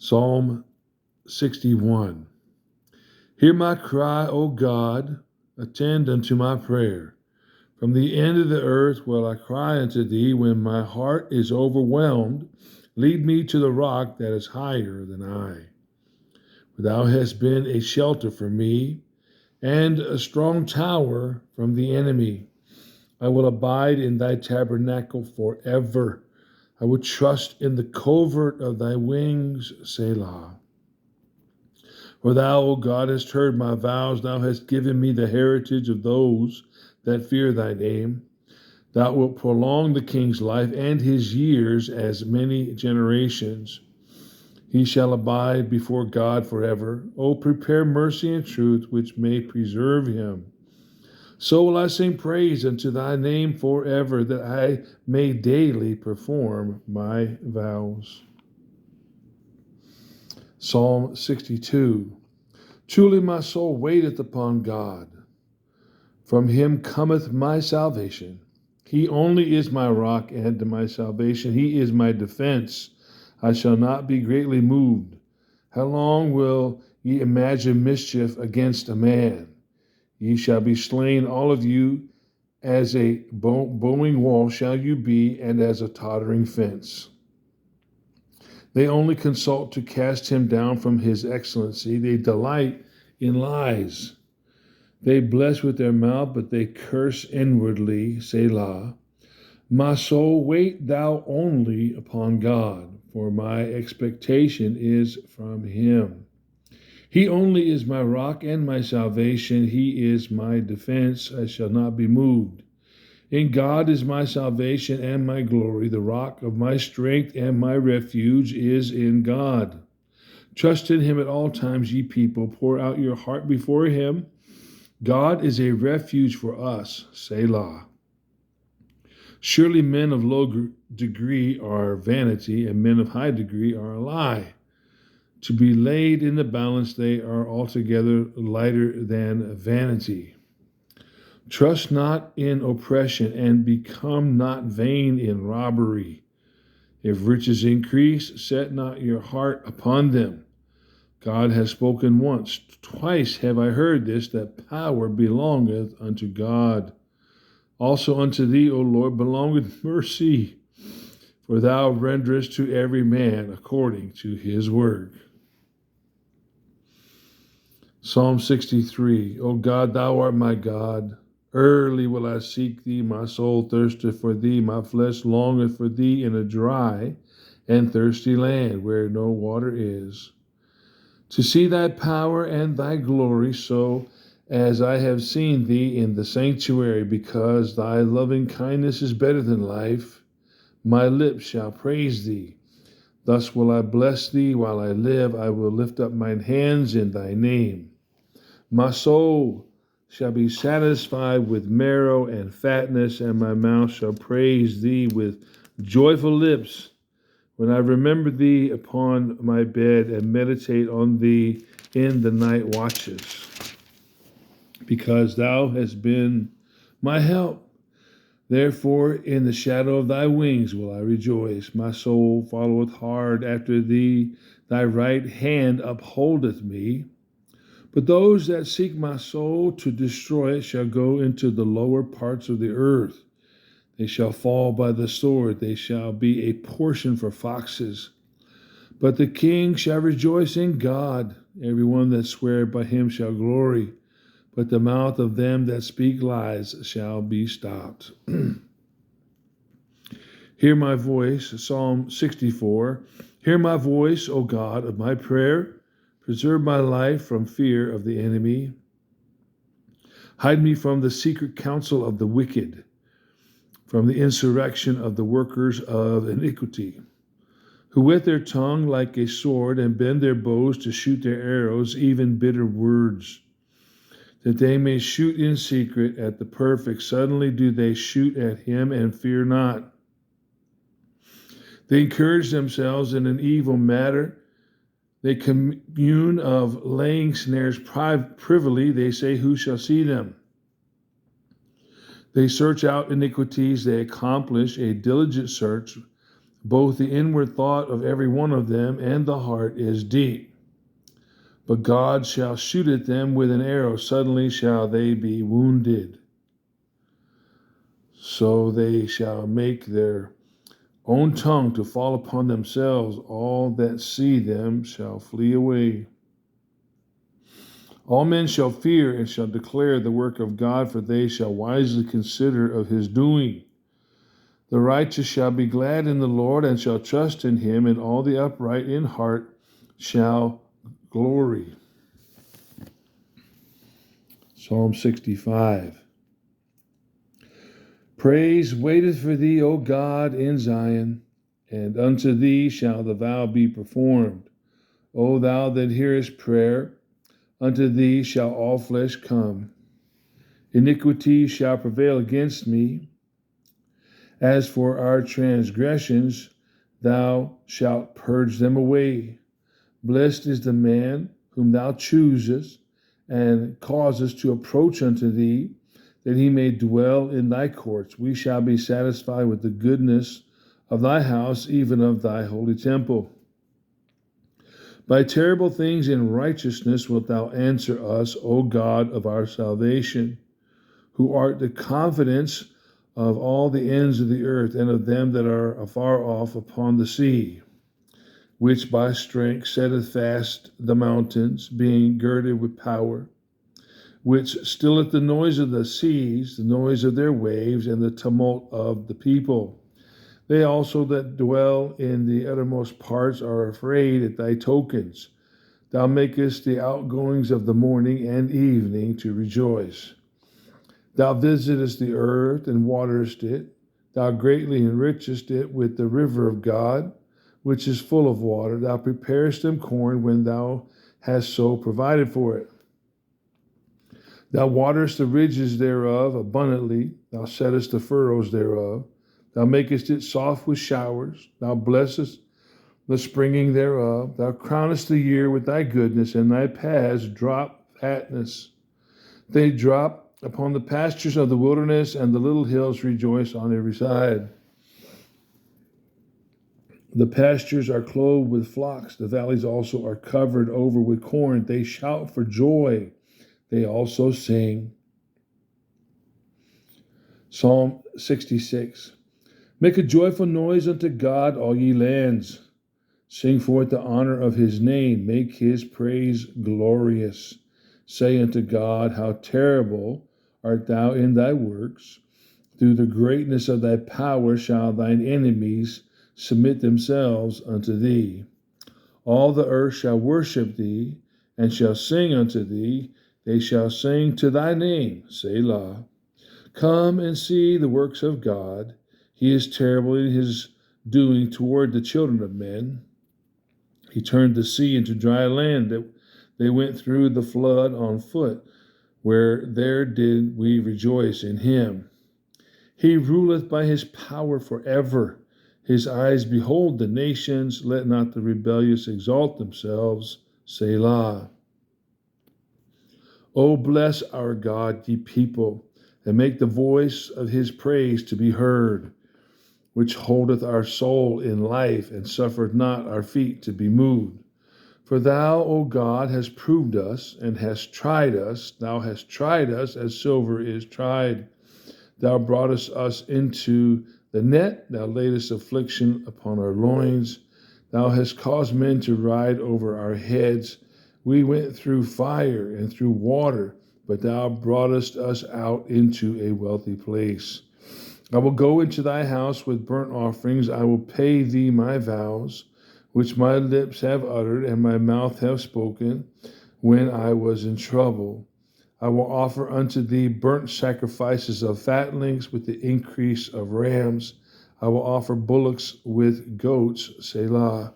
Psalm 61. Hear my cry, O God, attend unto my prayer. From the end of the earth will I cry unto thee when my heart is overwhelmed. Lead me to the rock that is higher than I. For thou hast been a shelter for me, and a strong tower from the enemy. I will abide in thy tabernacle forever. I will trust in the covert of thy wings, Selah. For thou, O God, hast heard my vows. Thou hast given me the heritage of those that fear thy name. Thou wilt prolong the king's life and his years as many generations. He shall abide before God forever. O prepare mercy and truth, which may preserve him. So will I sing praise unto thy name forever, that I may daily perform my vows. Psalm 62. Truly my soul waiteth upon God. From him cometh my salvation. He only is my rock and my salvation. He is my defense. I shall not be greatly moved. How long will ye imagine mischief against a man? Ye shall be slain, all of you, as a bowing wall shall you be, and as a tottering fence. They only consult to cast him down from his excellency. They delight in lies. They bless with their mouth, but they curse inwardly. Selah. My soul, wait thou only upon God, for my expectation is from him. He only is my rock and my salvation. He is my defense. I shall not be moved. In God is my salvation and my glory. The rock of my strength and my refuge is in God. Trust in him at all times, ye people. Pour out your heart before him. God is a refuge for us. Selah. Surely men of low degree are vanity, and men of high degree are a lie. To be laid in the balance, they are altogether lighter than vanity. Trust not in oppression, and become not vain in robbery. If riches increase, set not your heart upon them. God has spoken once, twice have I heard this, that power belongeth unto God. Also unto thee, O Lord, belongeth mercy, for thou renderest to every man according to his work. Psalm 63. O God, thou art my God. Early will I seek thee. My soul thirsteth for thee. My flesh longeth for thee in a dry and thirsty land where no water is. To see thy power and thy glory, so as I have seen thee in the sanctuary, because thy loving kindness is better than life. My lips shall praise thee. Thus will I bless thee while I live. I will lift up mine hands in thy name. My soul shall be satisfied with marrow and fatness, and my mouth shall praise thee with joyful lips. When I remember thee upon my bed and meditate on thee in the night watches, because thou hast been my help. Therefore in the shadow of thy wings will I rejoice. My soul followeth hard after thee. Thy right hand upholdeth me. But those that seek my soul to destroy it shall go into the lower parts of the earth. They shall fall by the sword. They shall be a portion for foxes. But the king shall rejoice in God. Every one that sweareth by him shall glory. But the mouth of them that speak lies shall be stopped. Hear my voice, Psalm 64. Hear my voice, O God, of my prayer. Preserve my life from fear of the enemy. Hide me from the secret counsel of the wicked, from the insurrection of the workers of iniquity, who with their tongue like a sword and bend their bows to shoot their arrows, even bitter words, that they may shoot in secret at the perfect. Suddenly do they shoot at him and fear not. They encourage themselves in an evil matter. They commune of laying snares privily. They say, who shall see them? They search out iniquities. They accomplish a diligent search Both the inward thought of every one of them and the heart is deep. But God shall shoot at them with an arrow. Suddenly shall they be wounded. So they shall make their own tongue to fall upon themselves. All that see them shall flee away. All men shall fear and shall declare the work of God, for they shall wisely consider of his doing. The righteous shall be glad in the Lord and shall trust in him, and all the upright in heart shall glory. Psalm 65. Praise waiteth for thee, O God, in Zion, and unto thee shall the vow be performed. O thou that hearest prayer, unto thee shall all flesh come. Iniquity shall prevail against me. As for our transgressions, thou shalt purge them away. Blessed is the man whom thou choosest, and causest to approach unto thee, that he may dwell in thy courts. We shall be satisfied with the goodness of thy house, even of thy holy temple. By terrible things in righteousness wilt thou answer us, O God of our salvation, who art the confidence of all the ends of the earth, and of them that are afar off upon the sea, which by strength setteth fast the mountains, being girded with power, which stilleth the noise of the seas, the noise of their waves, and the tumult of the people. They also that dwell in the uttermost parts are afraid at thy tokens. Thou makest the outgoings of the morning and evening to rejoice. Thou visitest the earth and waterest it. Thou greatly enrichest it with the river of God, which is full of water. Thou preparest them corn when thou hast so provided for it. Thou waterest the ridges thereof abundantly. Thou settest the furrows thereof. Thou makest it soft with showers. Thou blessest the springing thereof. Thou crownest the year with thy goodness, and thy paths drop fatness. They drop upon the pastures of the wilderness, and the little hills rejoice on every side. The pastures are clothed with flocks. The valleys also are covered over with corn. They shout for joy. They also sing. Psalm 66. Make a joyful noise unto God, all ye lands. Sing forth the honor of his name. Make his praise glorious. Say unto God, how terrible art thou in thy works. Through the greatness of thy power shall thine enemies submit themselves unto thee. All the earth shall worship thee, and shall sing unto thee. They shall sing to thy name, Selah. Come and see the works of God. He is terrible in his doing toward the children of men. He turned the sea into dry land, that they went through the flood on foot, where there did we rejoice in him. He ruleth by his power forever. His eyes behold the nations. Let not the rebellious exalt themselves. Selah. O bless our God, ye people, and make the voice of his praise to be heard, which holdeth our soul in life, and suffereth not our feet to be moved. For thou, O God, hast proved us, and hast tried us. Thou hast tried us as silver is tried. Thou broughtest us into the net. Thou laidest affliction upon our loins. Thou hast caused men to ride over our heads. We went through fire and through water, but thou broughtest us out into a wealthy place. I will go into thy house with burnt offerings. I will pay thee my vows, which my lips have uttered and my mouth have spoken when I was in trouble. I will offer unto thee burnt sacrifices of fatlings with the increase of rams. I will offer bullocks with goats, Selah.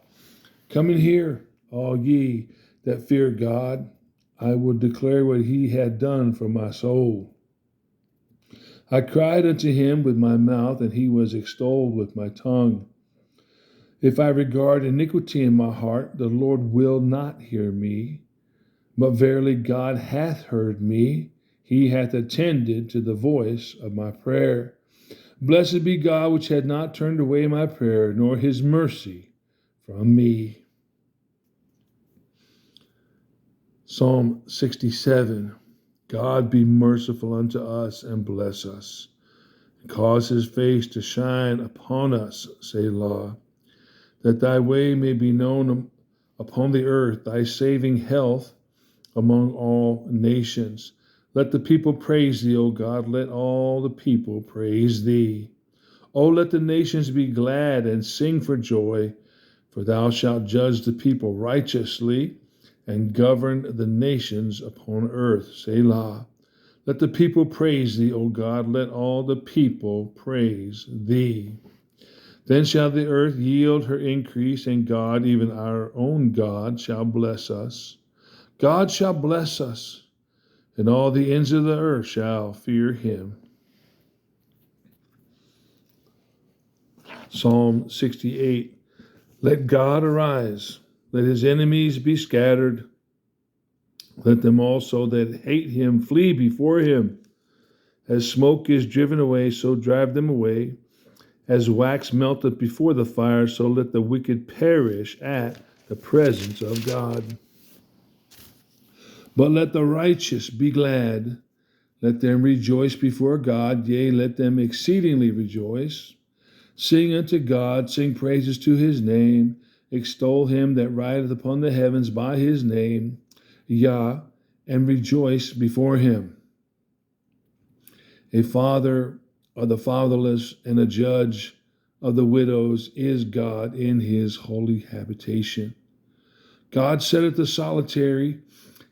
Come in here, all ye that fear God. I will declare what he had done for my soul. I cried unto him with my mouth, and he was extolled with my tongue. If I regard iniquity in my heart, the Lord will not hear me. But verily God hath heard me. He hath attended to the voice of my prayer. Blessed be God, which had not turned away my prayer, nor his mercy from me. Psalm 67. God be merciful unto us and bless us, and cause his face to shine upon us, Selah, that thy way may be known upon the earth, thy saving health among all nations. Let the people praise thee, O God, let all the people praise thee. O let the nations be glad and sing for joy, for thou shalt judge the people righteously and govern the nations upon earth. Selah. Let the people praise thee, O God, let all the people praise thee. Then shall the earth yield her increase, and God, even our own God, shall bless us. God shall bless us, and all the ends of the earth shall fear him. Psalm 68. Let God arise, let his enemies be scattered. Let them also that hate him flee before him. As smoke is driven away, so drive them away. As wax melteth before the fire, so let the wicked perish at the presence of God. But let the righteous be glad. Let them rejoice before God, yea, let them exceedingly rejoice. Sing unto God, sing praises to his name. Extol him that rideth upon the heavens by his name. Yah, and rejoice before him. A father of the fatherless and a judge of the widows is God in his holy habitation. God setteth the solitary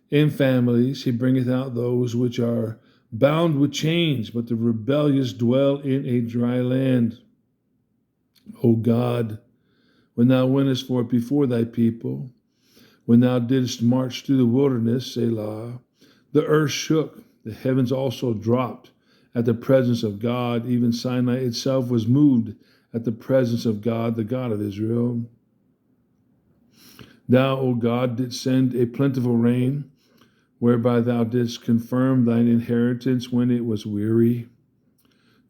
in families. He bringeth out those which are bound with chains, but the rebellious dwell in a dry land. O God, when thou wentest forth before thy people, when thou didst march through the wilderness, Selah, the earth shook, the heavens also dropped at the presence of God. Even Sinai itself was moved at the presence of God, the God of Israel. Thou, O God, didst send a plentiful rain, whereby thou didst confirm thine inheritance when it was weary.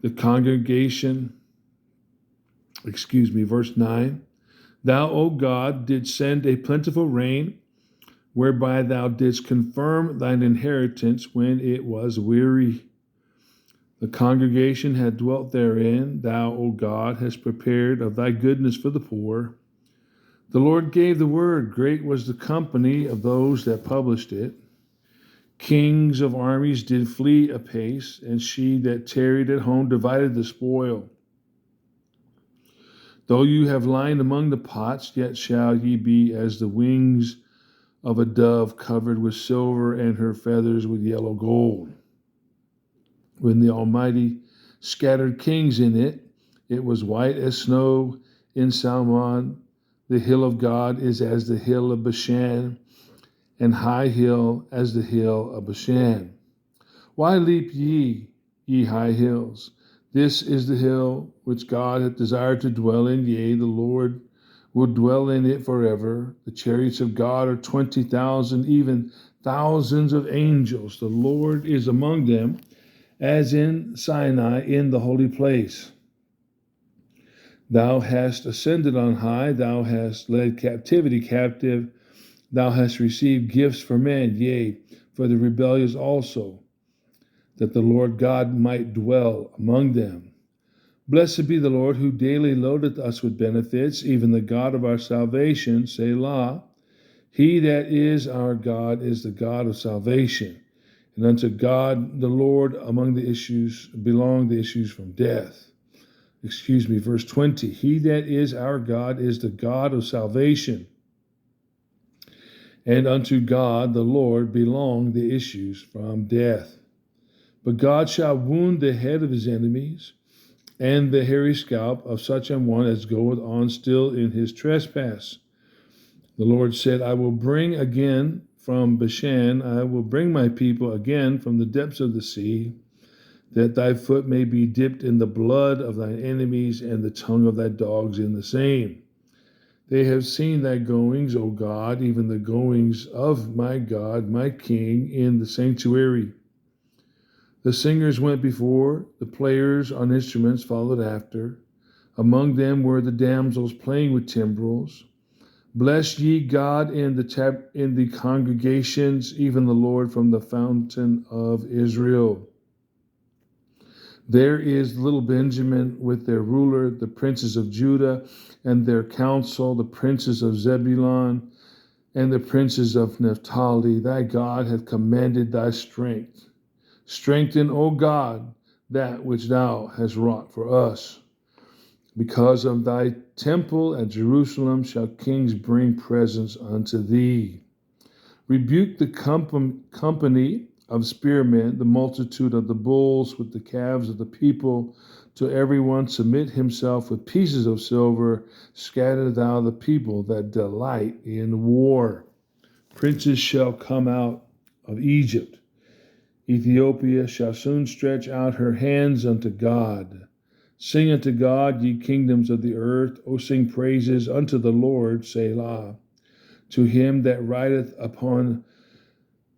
The congregation, verse 9. Thou, O God, didst send a plentiful rain, whereby thou didst confirm thine inheritance when it was weary. The congregation had dwelt therein. Thou, O God, hast prepared of thy goodness for the poor. The Lord gave the word. Great was the company of those that published it. Kings of armies did flee apace, and she that tarried at home divided the spoil. Though you have lined among the pots, yet shall ye be as the wings of a dove covered with silver, and her feathers with yellow gold. When the Almighty scattered kings in it, it was white as snow in Salmon. The hill of God is as the hill of Bashan, and high hill as the hill of Bashan. Why leap ye, ye high hills? This is the hill which God hath desired to dwell in. Yea, the Lord will dwell in it forever. The chariots of God are 20,000, even thousands of angels. The Lord is among them, as in Sinai in the holy place. Thou hast ascended on high. Thou hast led captivity captive. Thou hast received gifts for men, yea, for the rebellious also, that the Lord God might dwell among them. Blessed be the Lord, who daily loadeth us with benefits, even the God of our salvation, Selah. He that is our God is the God of salvation, and unto God the Lord among the issues belong the issues from death. Verse 20. He that is our God is the God of salvation, and unto God the Lord belong the issues from death. But God shall wound the head of his enemies, and the hairy scalp of such an one as goeth on still in his trespass. The Lord said, I will bring again from Bashan, I will bring my people again from the depths of the sea, that thy foot may be dipped in the blood of thine enemies, and the tongue of thy dogs in the same. They have seen thy goings, O God, even the goings of my God, my King, in the sanctuary. The singers went before, the players on instruments followed after. Among them were the damsels playing with timbrels. Bless ye God in the congregations, even the Lord from the fountain of Israel. There is little Benjamin with their ruler, the princes of Judah, and their council, the princes of Zebulun, and the princes of Naphtali. Thy God hath commanded thy strength. Strengthen, O God, that which thou hast wrought for us. Because of thy temple at Jerusalem shall kings bring presents unto thee. Rebuke the company of spearmen, the multitude of the bulls with the calves of the people. To everyone submit himself with pieces of silver. Scatter thou the people that delight in war. Princes shall come out of Egypt. Ethiopia shall soon stretch out her hands unto God. Sing unto God, ye kingdoms of the earth. O sing praises unto the Lord, Selah. To him that rideth upon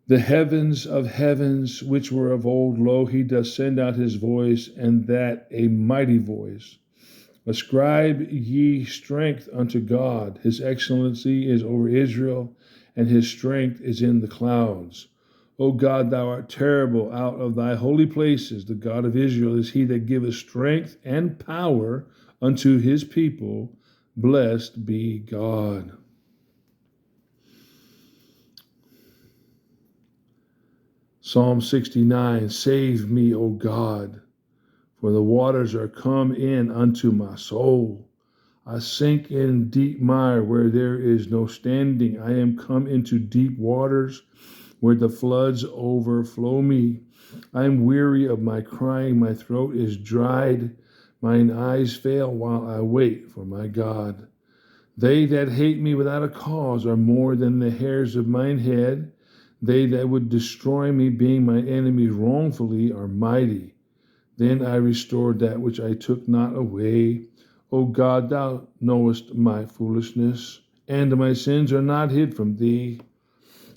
the heavens of heavens, which were of old, lo, he doth send out his voice, and that a mighty voice. Ascribe ye strength unto God. His excellency is over Israel, and his strength is in the clouds. O God, thou art terrible out of thy holy places. The God of Israel is he that giveth strength and power unto his people. Blessed be God. Psalm 69, save me, O God, for the waters are come in unto my soul. I sink in deep mire where there is no standing. I am come into deep waters where the floods overflow me. I am weary of my crying, my throat is dried, mine eyes fail while I wait for my God. They that hate me without a cause are more than the hairs of mine head. They that would destroy me, being my enemies wrongfully, are mighty. Then I restored that which I took not away. O God, thou knowest my foolishness, and my sins are not hid from thee.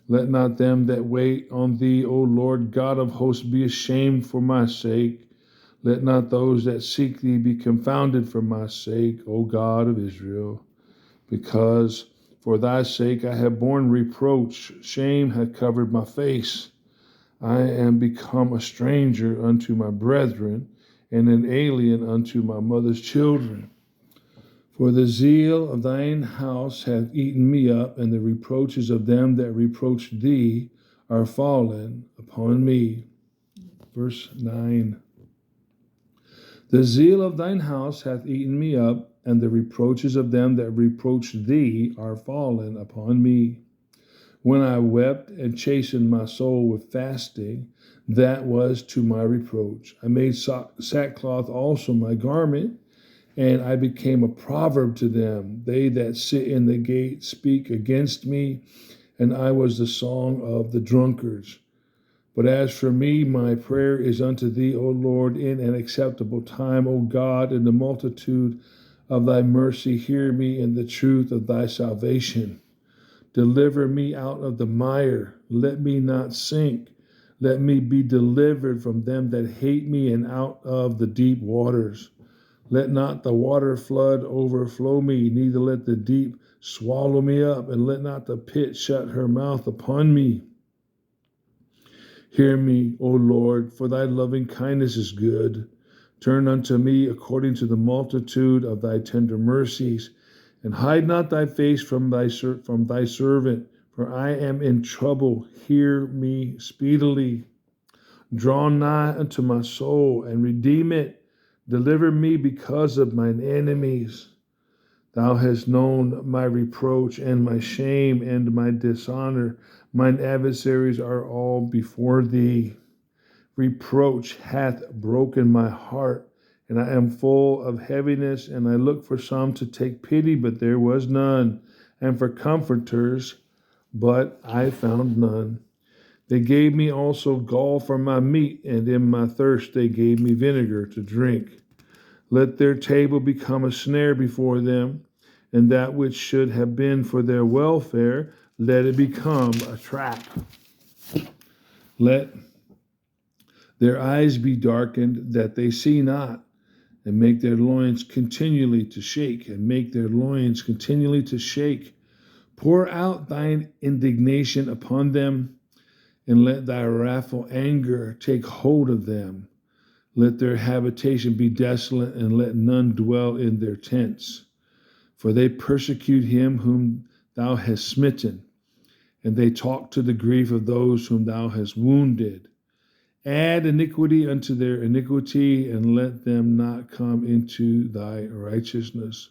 Let not them that wait on thee, O Lord God of hosts, be ashamed for my sake. Let not those that seek thee be confounded for my sake, O God of Israel. Because for thy sake I have borne reproach, shame hath covered my face. I am become a stranger unto my brethren, and an alien unto my mother's children. For the zeal of thine house hath eaten me up, and the reproaches of them that reproach thee are fallen upon me. Verse 9. The zeal of thine house hath eaten me up, and the reproaches of them that reproach thee are fallen upon me. When I wept and chastened my soul with fasting, that was to my reproach. I made sackcloth also my garment, and I became a proverb to them. They that sit in the gate speak against me, and I was the song of the drunkards. But as for me, my prayer is unto thee, O Lord, in an acceptable time. O God, in the multitude of thy mercy, hear me in the truth of thy salvation. Deliver me out of the mire. Let me not sink. Let me be delivered from them that hate me, and out of the deep waters. Let not the water flood overflow me, neither let the deep swallow me up, and let not the pit shut her mouth upon me. Hear me, O Lord, for thy loving kindness is good. Turn unto me according to the multitude of thy tender mercies, and hide not thy face from thy servant, for I am in trouble. Hear me speedily. Draw nigh unto my soul, and redeem it. Deliver me because of mine enemies. Thou hast known my reproach and my shame and my dishonor. Mine adversaries are all before thee. Reproach hath broken my heart, and I am full of heaviness, and I looked for some to take pity, but there was none, and for comforters, but I found none. They gave me also gall for my meat, and in my thirst they gave me vinegar to drink. Let their table become a snare before them, and that which should have been for their welfare, let it become a trap. Let Their eyes be darkened, that they see not, and make their loins continually to shake, and make their loins continually to shake. Pour out thine indignation upon them, and let thy wrathful anger take hold of them. Let their habitation be desolate, and let none dwell in their tents. For they persecute him whom thou hast smitten, and they talk to the grief of those whom thou hast wounded. Add iniquity unto their iniquity, and let them not come into thy righteousness.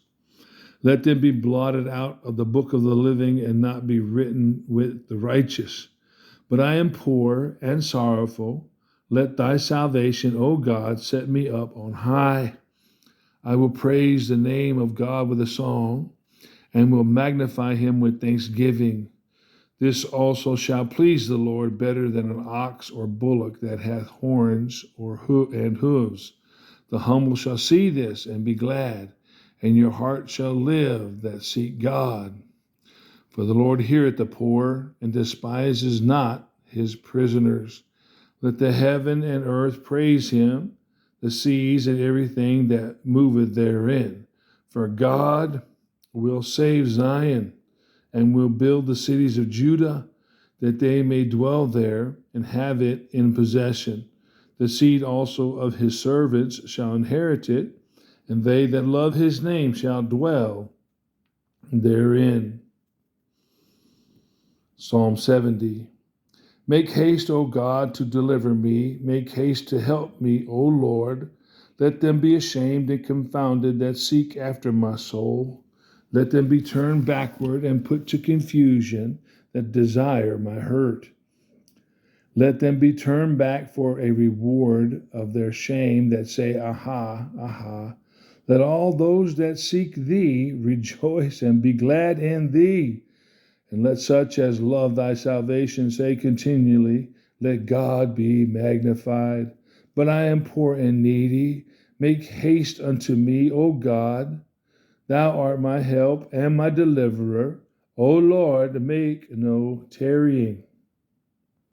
Let them be blotted out of the book of the living, and not be written with the righteous. But I am poor and sorrowful. Let thy salvation, O God, set me up on high. I will praise the name of God with a song, and will magnify him with thanksgiving. This also shall please the Lord better than an ox or bullock that hath horns and hooves. The humble shall see this and be glad, and your heart shall live that seek God. For the Lord heareth the poor, and despises not his prisoners. Let the heaven and earth praise him, the seas and everything that moveth therein. For God will save Zion, and will build the cities of Judah, that they may dwell there and have it in possession. The seed also of his servants shall inherit it, and they that love his name shall dwell therein. Psalm 70. Make haste, O God, to deliver me. Make haste to help me, O Lord. Let them be ashamed and confounded that seek after my soul. Let them be turned backward and put to confusion that desire my hurt. Let them be turned back for a reward of their shame that say, Aha, aha. Let all those that seek thee rejoice and be glad in thee. And let such as love thy salvation say continually, Let God be magnified. But I am poor and needy. Make haste unto me, O God. Thou art my help and my deliverer. O Lord, make no tarrying.